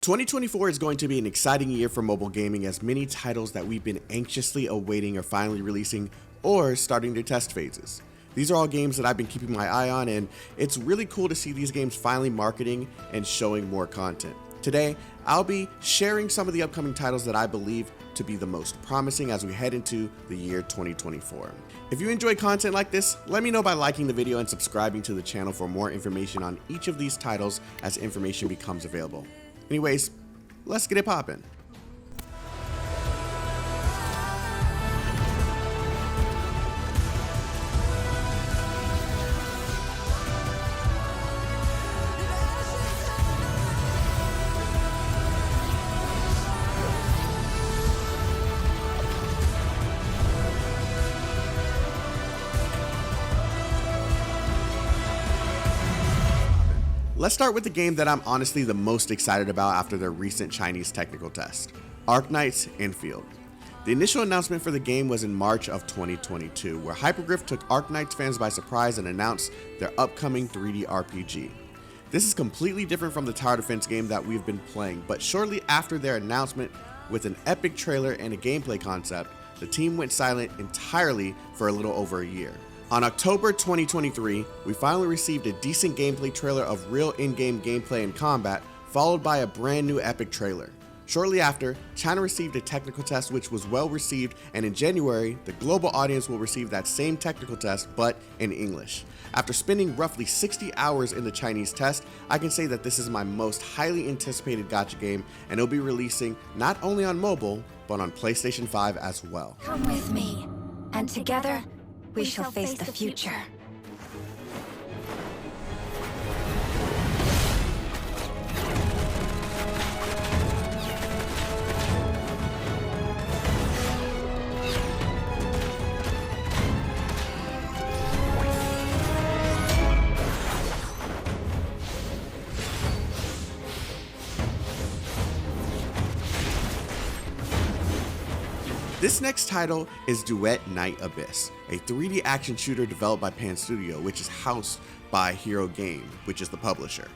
2024 is going to be an exciting year for mobile gaming as many titles that we've been anxiously awaiting are finally releasing or starting their test phases. These are all games that I've been keeping my eye on, and it's really cool to see these games finally marketing and showing more content. Today, I'll be sharing some of the upcoming titles that I believe to be the most promising as we head into the year 2024. If you enjoy content like this, let me know by liking the video and subscribing to the channel for more information on each of these titles as information becomes available. Anyways, let's get it poppin'. Let's start with the game that I'm honestly the most excited about after their recent Chinese technical test, Arknights Endfield. The initial announcement for the game was in March of 2022, where Hypergriff took Arknights fans by surprise and announced their upcoming 3D RPG. This is completely different from the tower defense game that we've been playing, but shortly after their announcement with an epic trailer and a gameplay concept, the team went silent entirely for a little over a year. On October 2023, we finally received a decent gameplay trailer of real in-game gameplay and combat, followed by a brand new epic trailer. Shortly after, China received a technical test which was well received, and in January, the global audience will receive that same technical test, but in English. After spending roughly 60 hours in the Chinese test, I can say that this is my most highly anticipated gacha game, and it'll be releasing not only on mobile, but on PlayStation 5 as well. Come with me, and together, we shall face the future. This next title is Duet Night Abyss, a 3D action shooter developed by Pan Studio, which is housed by Hero Game, which is the publisher.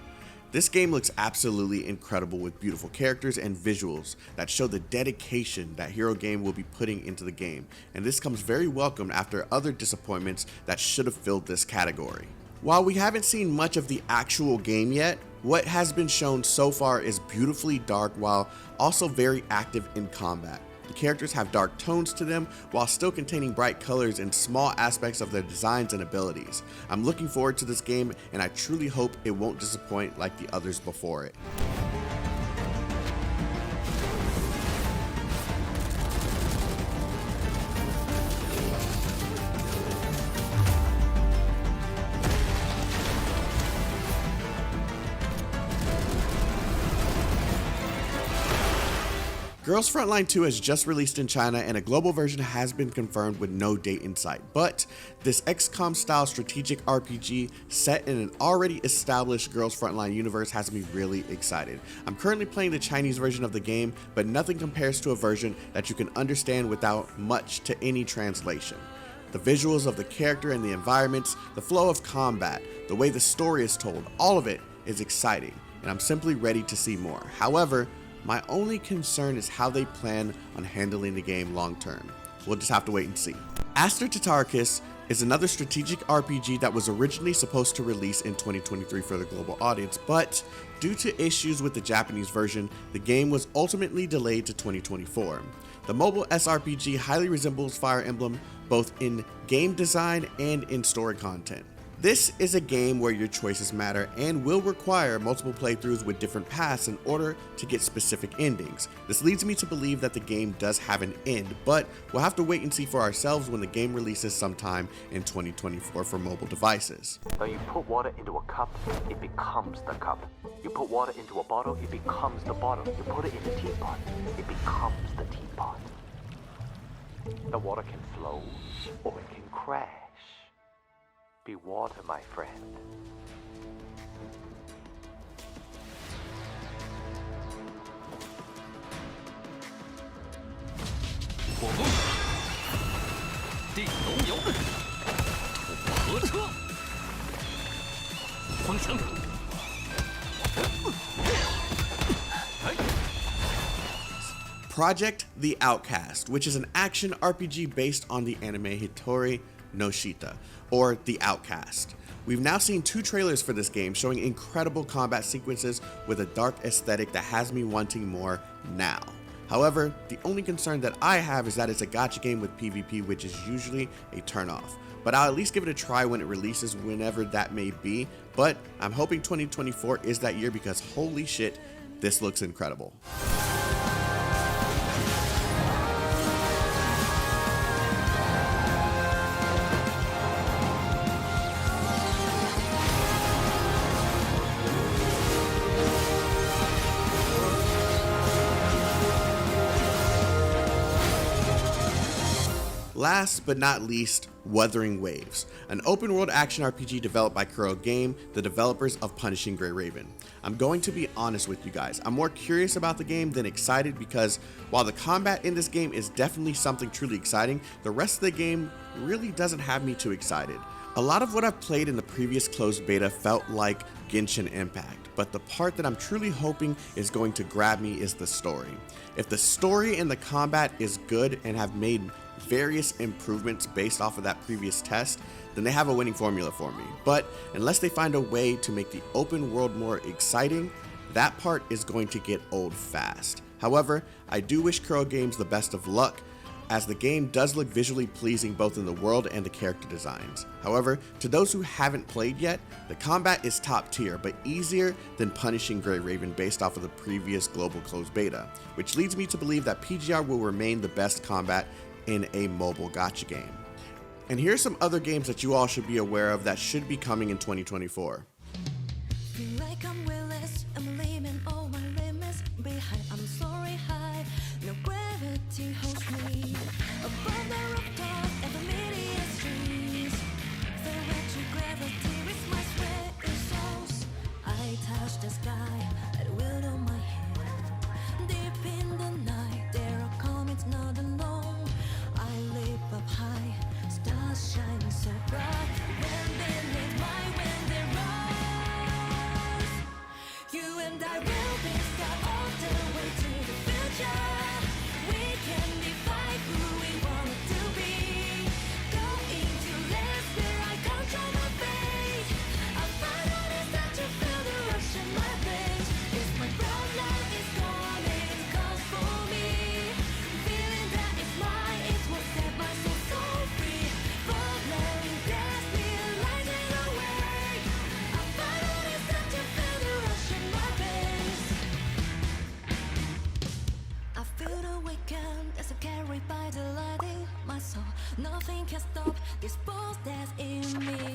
This game looks absolutely incredible with beautiful characters and visuals that show the dedication that Hero Game will be putting into the game, and this comes very welcome after other disappointments that should have filled this category. While we haven't seen much of the actual game yet, what has been shown so far is beautifully dark while also very active in combat. The characters have dark tones to them while still containing bright colors and small aspects of their designs and abilities. I'm looking forward to this game, and I truly hope it won't disappoint like the others before it. Girls Frontline 2 has just released in China, and a global version has been confirmed with no date in sight. But this XCOM style strategic RPG set in an already established Girls Frontline universe has me really excited. I'm currently playing the Chinese version of the game, but nothing compares to a version that you can understand without much to any translation. The visuals of the character and the environments, the flow of combat, the way the story is told, all of it is exciting, and I'm simply ready to see more. However, my only concern is how they plan on handling the game long term. We'll just have to wait and see. Aster Tatariqus is another strategic RPG that was originally supposed to release in 2023 for the global audience, but due to issues with the Japanese version, the game was ultimately delayed to 2024. The mobile SRPG highly resembles Fire Emblem both in game design and in story content. This is a game where your choices matter and will require multiple playthroughs with different paths in order to get specific endings. This leads me to believe that the game does have an end, but we'll have to wait and see for ourselves when the game releases sometime in 2024 for mobile devices. When you put water into a cup, it becomes the cup. You put water into a bottle, it becomes the bottle. You put it in a teapot, it becomes the teapot. The water can flow or it can crash. Be water, my friend. Project The Outcast, which is an action RPG based on the anime Hitori no Shita, or The Outcast. We've now seen 2 trailers for this game showing incredible combat sequences with a dark aesthetic that has me wanting more now. However, the only concern that I have is that it's a gacha game with PvP, which is usually a turnoff. But I'll at least give it a try when it releases, whenever that may be. But I'm hoping 2024 is that year because holy shit, this looks incredible. Last but not least, Wuthering Waves, an open-world action RPG developed by Kuro Game, the developers of Punishing Gray Raven. I'm going to be honest with you guys, I'm more curious about the game than excited because while the combat in this game is definitely something truly exciting, the rest of the game really doesn't have me too excited. A lot of what I've played in the previous closed beta felt like Genshin Impact, but the part that I'm truly hoping is going to grab me is the story. If the story and the combat is good and have made various improvements based off of that previous test, then they have a winning formula for me. But unless they find a way to make the open world more exciting, that part is going to get old fast. However, I do wish Kuro Games the best of luck, as the game does look visually pleasing both in the world and the character designs. However, to those who haven't played yet, the combat is top tier, but easier than Punishing Gray Raven based off of the previous global closed beta, which leads me to believe that PGR will remain the best combat in a mobile gacha game. And here's some other games that you all should be aware of that should be coming in 2024. Feel like I'm willless, I'm leaving all my limits behind. I'm soaring high, no gravity holds me. Above the rooftop and the meteor streams, the retrogravity with my sweat and souls. I touch the sky at will on my head. Deep in the night, there are comets not alone. I leap up high, stars shining so bright. When beneath my wind they rise, you and I will be sky all the way to the future. We can define who we wanted to be. Go into lands where I control my fate. I find out it's time to feel the rush in my veins. It's my brown light is calling, it calls for me. Feeling that it's mine, it's what set my soul so free. Following destiny, lighting the way. I find out it's time to feel the rush in my veins. I feel the weekend as I'm carried by the lighting my soul. Nothing can stop this pulse that's in me.